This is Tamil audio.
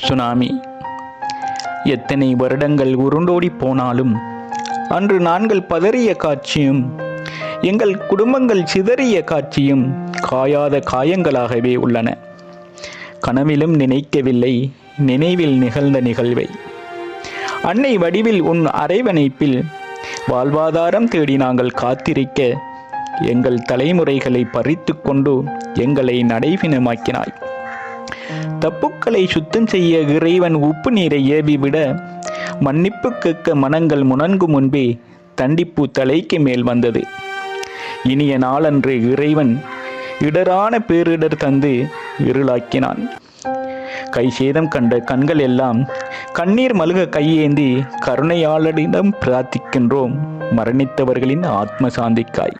சுனாமி. எத்தனை வருடங்கள் உருண்டோடி போனாலும் அன்று நாங்கள் பதறிய காட்சியும் எங்கள் குடும்பங்கள் சிதறிய காட்சியும் காயாத காயங்களாகவே உள்ளன. கனவிலும் நினைக்கவில்லை நினைவில் நிகழ்ந்த நிகழ்வை. அன்னை வடிவில் உன் அரவணைப்பில் வாழ்வாதாரம் தேடி நாங்கள் காத்திருக்க எங்கள் தலைமுறைகளை பறித்து கொண்டு எங்களை நடைபிணமாக்கினாய். தப்புக்களை சுத்தம் செய்ய இறைவன் உப்பு நீரை ஏவிவிட மன்னிப்பு கேட்க மனங்கள் முனங்கும் முன்பே தண்டிப்பு தலைக்கு மேல் வந்தது. இனிய நாளன்று இறைவன் இடரான பேரிடர் தந்து இருளாக்கினான். கை சேதம் கண்ட கண்கள் எல்லாம் கண்ணீர் மல்க கையேந்தி கருணையாளரிடம் பிரார்த்திக்கின்றோம் மரணித்தவர்களின் ஆத்ம சாந்திக்காய்.